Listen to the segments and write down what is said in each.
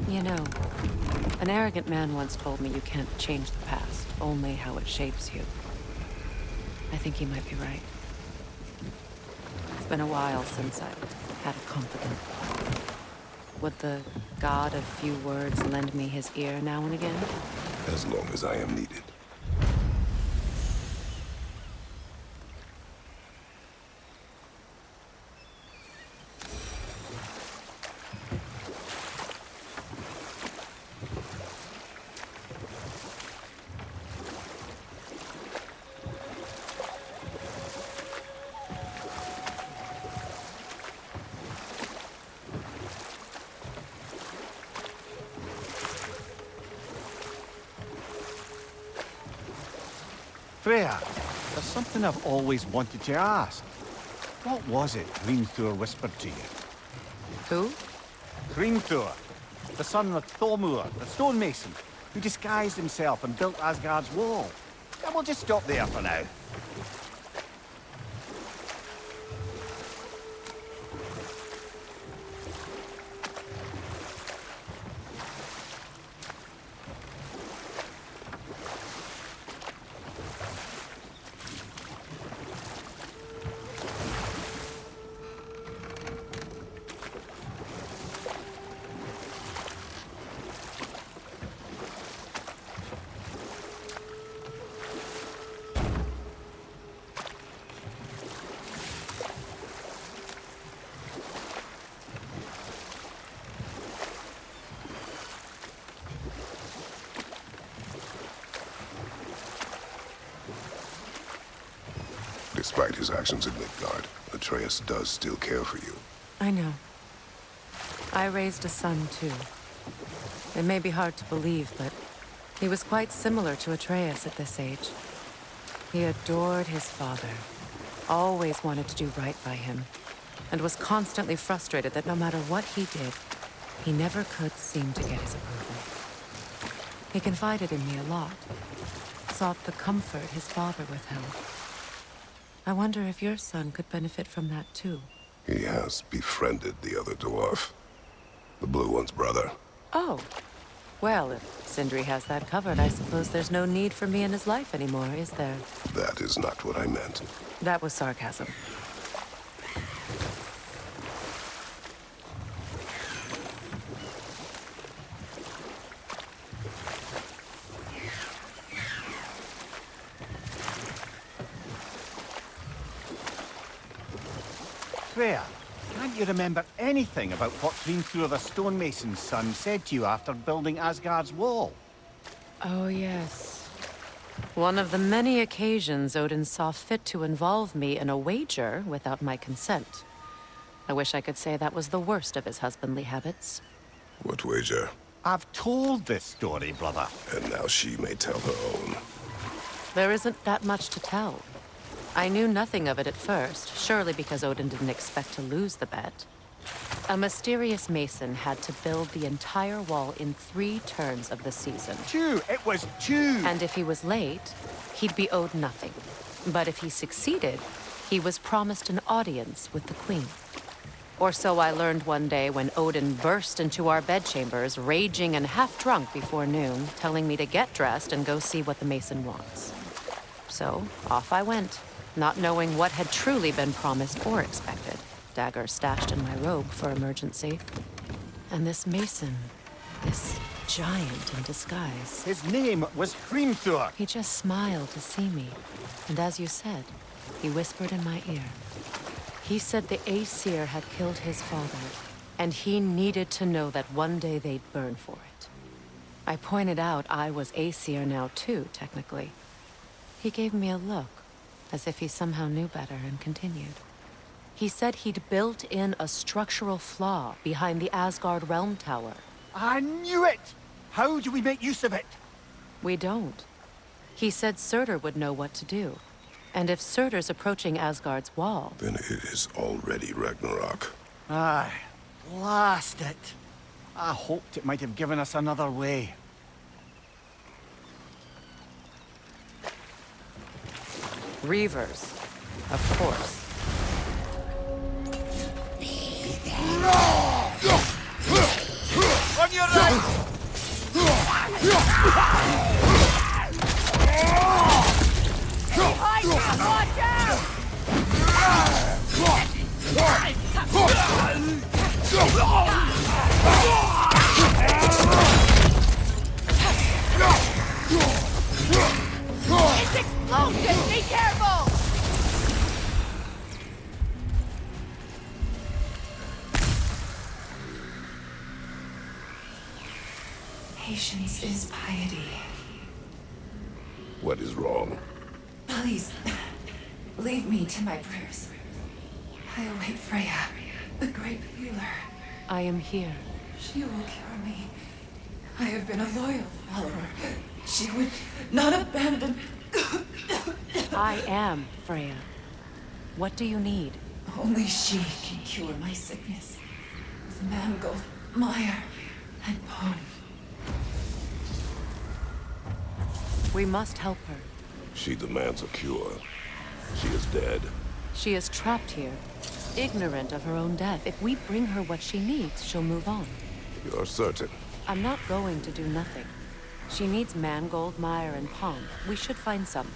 You know, an arrogant man once told me you can't change the past, only how it shapes you. I think he might be right. It's been a while since I've had a confidant. Would the god of few words lend me his ear now and again? As long as I am needed. Freya, there's something I've always wanted to ask. What was it Hrimthur whispered to you? Who? Hrimthur, the son of Thormur, the stonemason, who disguised himself and built Asgard's wall. And we'll just stop there for now. Despite his actions in Midgard, Atreus does still care for you. I know. I raised a son, too. It may be hard to believe, but he was quite similar to Atreus at this age. He adored his father, always wanted to do right by him, and was constantly frustrated that no matter what he did, he never could seem to get his approval. He confided in me a lot, sought the comfort his father withheld. I wonder if your son could benefit from that, too. He has befriended the other dwarf. The blue one's brother. Oh. Well, if Sindri has that covered, I suppose there's no need for me in his life anymore, is there? That is not what I meant. That was sarcasm. Freya, can't you remember anything about what Hrimthur the stonemason's son said to you after building Asgard's wall? Oh, yes. One of the many occasions Odin saw fit to involve me in a wager without my consent. I wish I could say that was the worst of his husbandly habits. What wager? I've told this story, brother. And now she may tell her own. There isn't that much to tell. I knew nothing of it at first, surely because Odin didn't expect to lose the bet. A mysterious mason had to build the entire wall in 3 turns of the season. 2! It was 2! And if he was late, he'd be owed nothing. But if he succeeded, he was promised an audience with the queen. Or so I learned one day when Odin burst into our bedchambers, raging and half-drunk before noon, telling me to get dressed and go see what the mason wants. So, off I went, not knowing what had truly been promised or expected. Dagger stashed in my robe for emergency. And this mason, this giant in disguise. His name was Hrimthur. He just smiled to see me. And as you said, he whispered in my ear. He said the Aesir had killed his father, and he needed to know that one day they'd burn for it. I pointed out I was Aesir now too, technically. He gave me a look, as if he somehow knew better, and continued. He said he'd built in a structural flaw behind the Asgard Realm Tower. I knew it! How do we make use of it? We don't. He said Surtur would know what to do. And if Surtur's approaching Asgard's wall... Then it is already Ragnarok. Aye, blast it. I hoped it might have given us another way. Reavers, of course. On your right! Behind you! Watch out! It's explosive! Be careful! Patience is piety. What is wrong? Please, leave me to my prayers. I await Freya, the great healer. I am here. She will cure me. I have been a loyal follower. She would not abandon... I am Freya. What do you need? Only she can cure my sickness. With mangold, mire, and bone. We must help her. She demands a cure. She is dead. She is trapped here, ignorant of her own death. If we bring her what she needs, she'll move on. You're certain? I'm not going to do nothing. She needs mangold, mire, and palm. We should find some.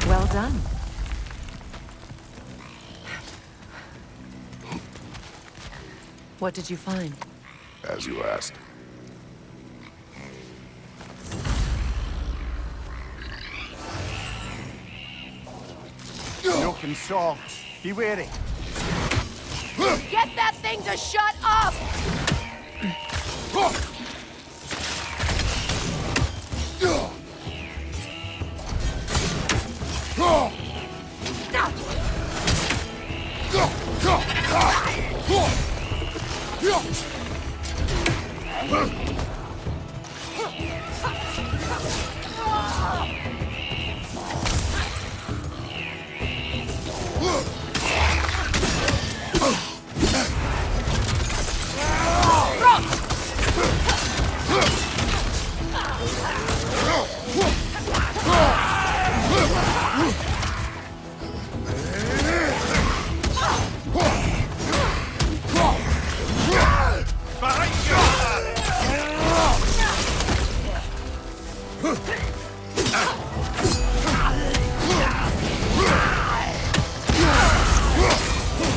Well done. What did you find? As you asked. Yoke and saw. Be wary. Get that thing to shut up!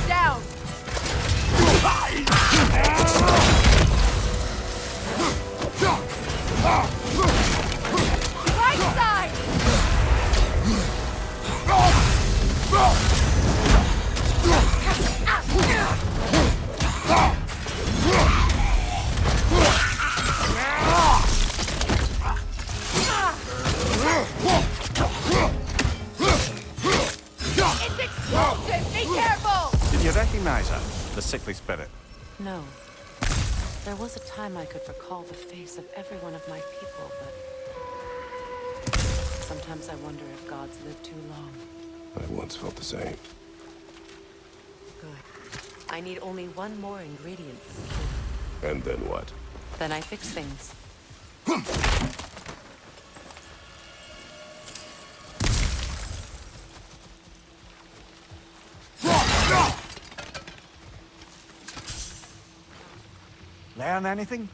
Down! Right side! It's explosive! Be careful! Did you recognize her? The sickly spirit. No. There was a time I could recall the face of every one of my people, but... sometimes I wonder if gods live too long. I once felt the same. Good. I need only one more ingredient for the cure. And then what? Then I fix things. Learn anything?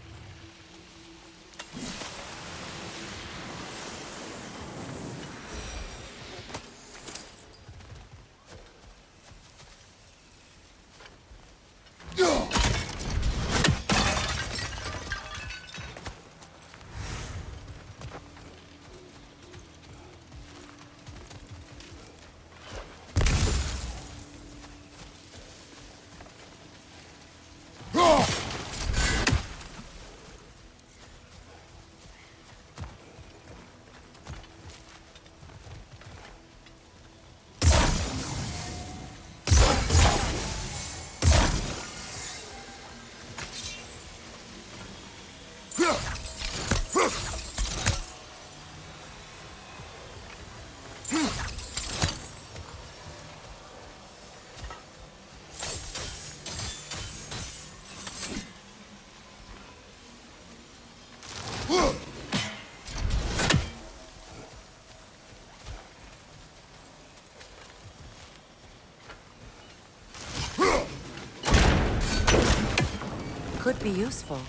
be useful.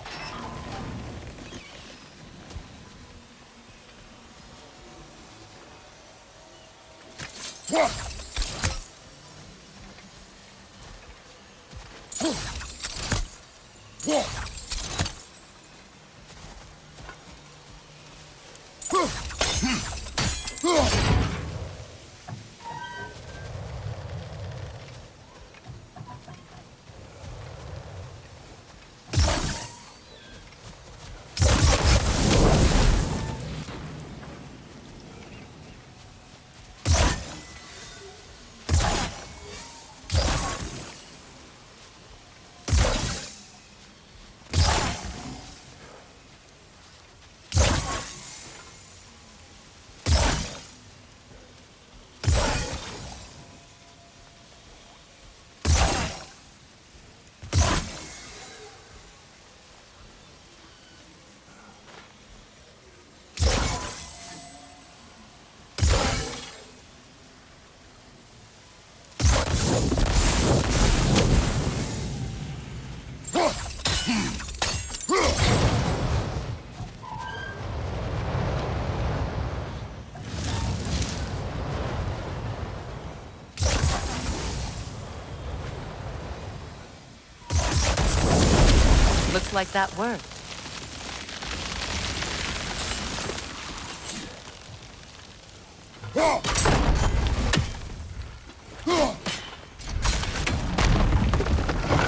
Looks like that worked.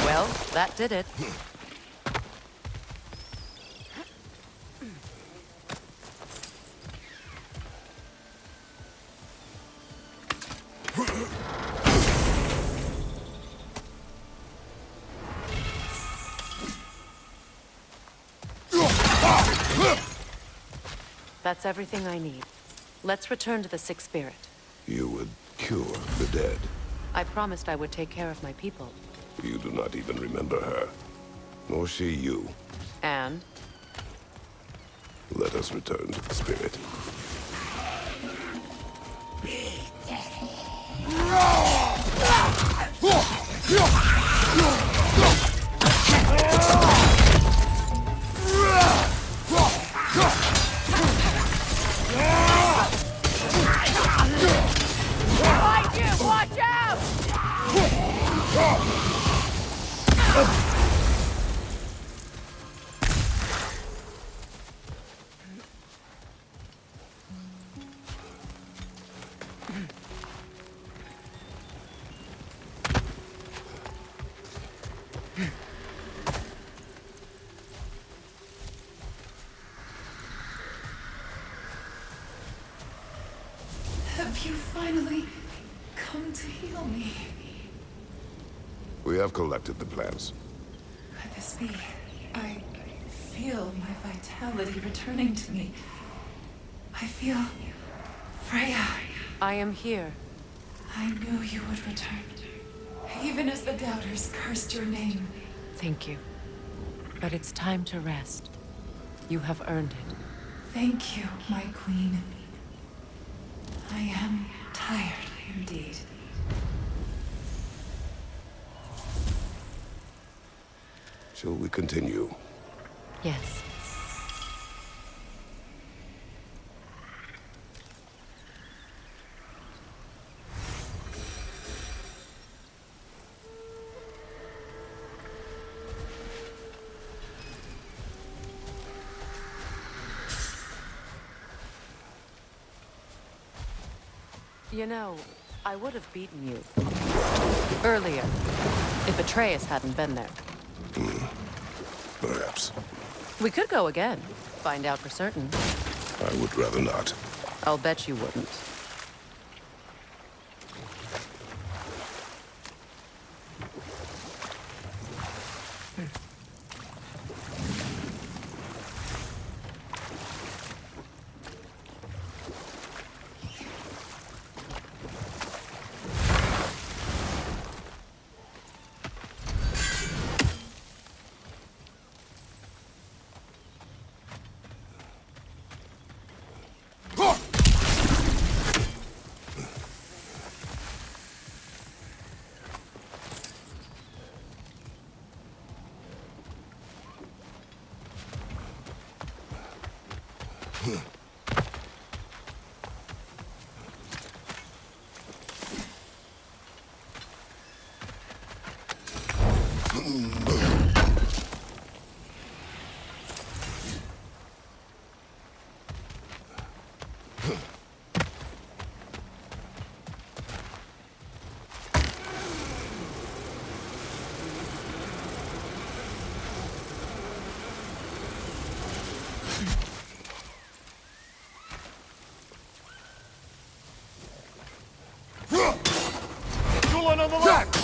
Well, that did it. That's everything I need. Let's return to the Sixth Spirit. You would cure the dead. I promised I would take care of my people. You do not even remember her. Nor she you. And? Let us return to the spirit. Behind you! Watch out! Have you finally come to heal me? We have collected the plans. Could this be? I feel my vitality returning to me. I feel... Freya. I am here. I knew you would return. Even as the doubters cursed your name. Thank you. But it's time to rest. You have earned it. Thank you, my queen. I am tired indeed. Shall we continue? Yes. You know, I would have beaten you earlier if Atreus hadn't been there. Perhaps. We could go again, find out for certain. I would rather not. I'll bet you wouldn't. One on the left!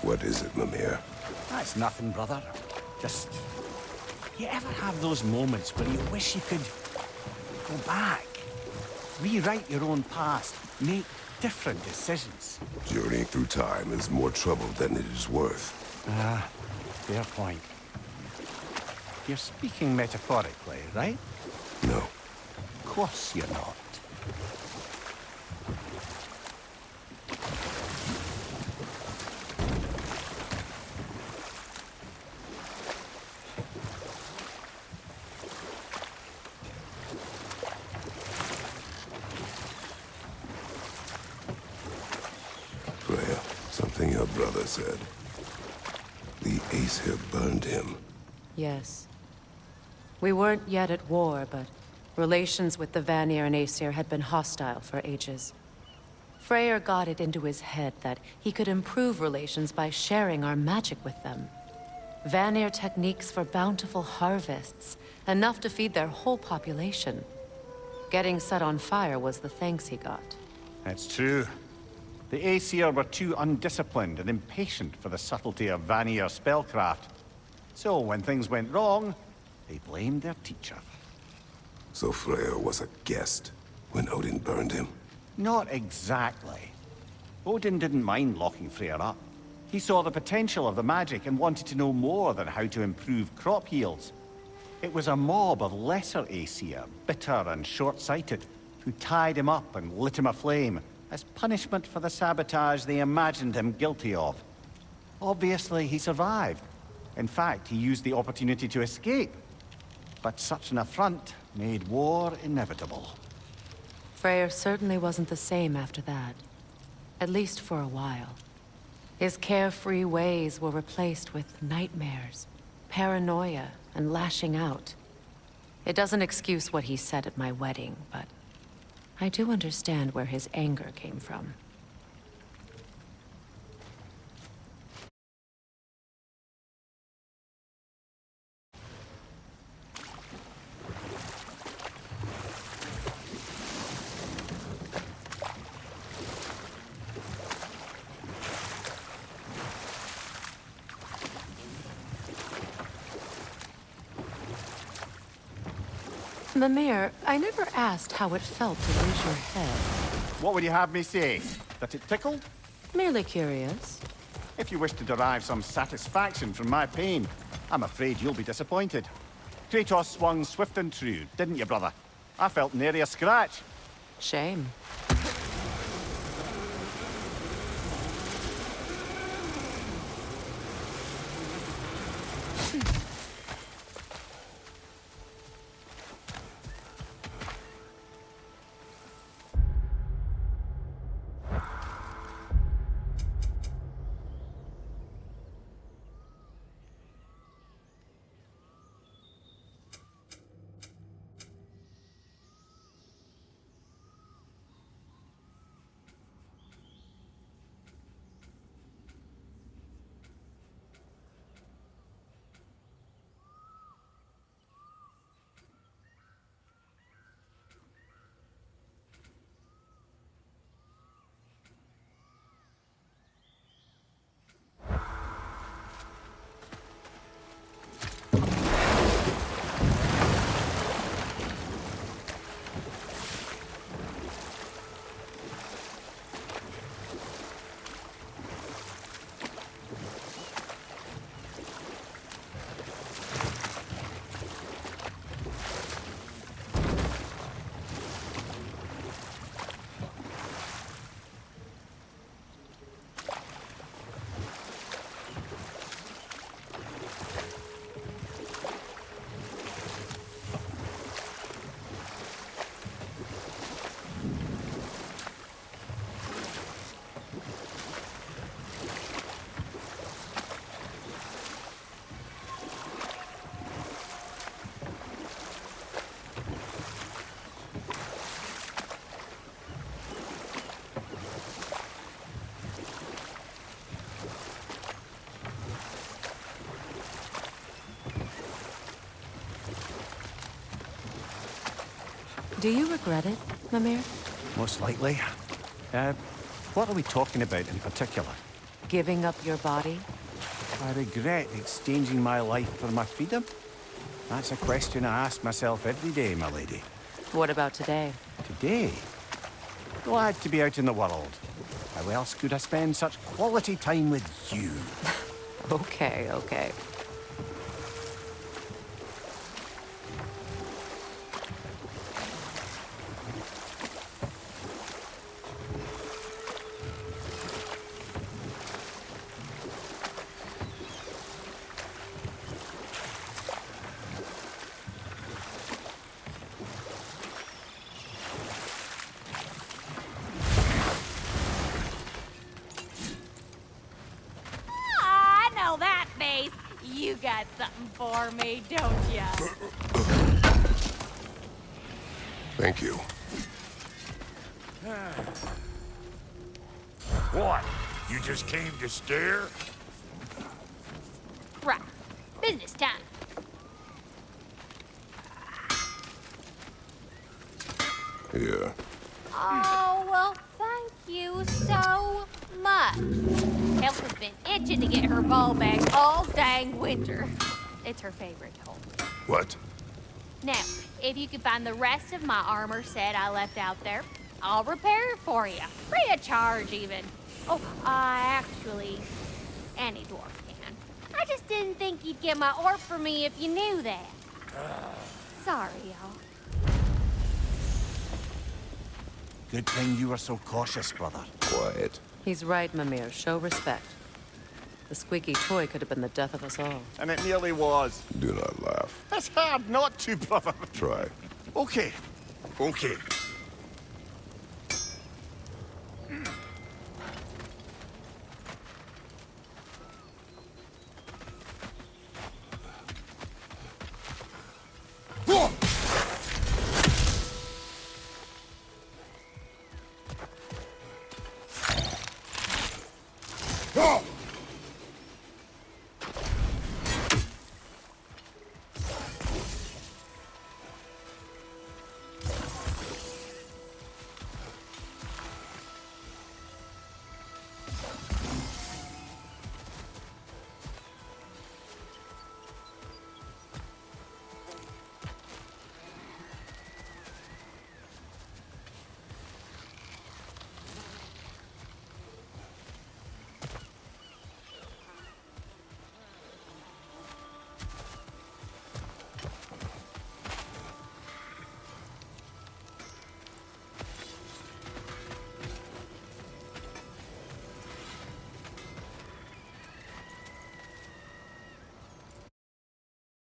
What is it, Mimir? That's nothing, brother. Just... You ever have those moments where you wish you could go back? Rewrite your own past, make different decisions? Journeying through time is more trouble than it is worth. Fair point. You're speaking metaphorically, right? No. Of course you're not. Freya, something your brother said. The Aesir burned him. Yes. We weren't yet at war, but relations with the Vanir and Aesir had been hostile for ages. Freyr got it into his head that he could improve relations by sharing our magic with them. Vanir techniques for bountiful harvests, enough to feed their whole population. Getting set on fire was the thanks he got. That's true. The Aesir were too undisciplined and impatient for the subtlety of Vanir spellcraft. So when things went wrong, they blamed their teacher. So Freya was a guest when Odin burned him? Not exactly. Odin didn't mind locking Freyr up. He saw the potential of the magic and wanted to know more than how to improve crop yields. It was a mob of lesser Aesir, bitter and short-sighted, who tied him up and lit him aflame as punishment for the sabotage they imagined him guilty of. Obviously, he survived. In fact, he used the opportunity to escape. But such an affront made war inevitable. Freyr certainly wasn't the same after that. At least for a while. His carefree ways were replaced with nightmares, paranoia, and lashing out. It doesn't excuse what he said at my wedding, but I do understand where his anger came from. Mimir, I never asked how it felt to lose your head. What would you have me say? That it tickled? Merely curious. If you wish to derive some satisfaction from my pain, I'm afraid you'll be disappointed. Kratos swung swift and true, didn't you, brother? I felt nary a scratch. Shame. Do you regret it, Mimir? Most likely. What are we talking about in particular? Giving up your body? I regret exchanging my life for my freedom? That's a question I ask myself every day, my lady. What about today? Today? Glad to be out in the world. How else could I spend such quality time with you? Okay, okay. I know that face. You got something for me, don't ya? Thank you. What? You just came to stare? Right. Business time. Yeah. Oh, well, thank you so much. Elf has been itching to get her ball back all dang winter. It's her favorite home. What? Now, if you could find the rest of my armor set I left out there, I'll repair it for you. Free of charge, even. Oh, actually, Any dwarf can. I just didn't think you'd get my orb for me if you knew that. Sorry, y'all. Good thing you were so cautious, brother. Quiet. He's right, Mimir. Show respect. The squeaky toy could have been the death of us all. And it nearly was. Do not laugh. It's hard not to, brother. Try. Okay. Okay.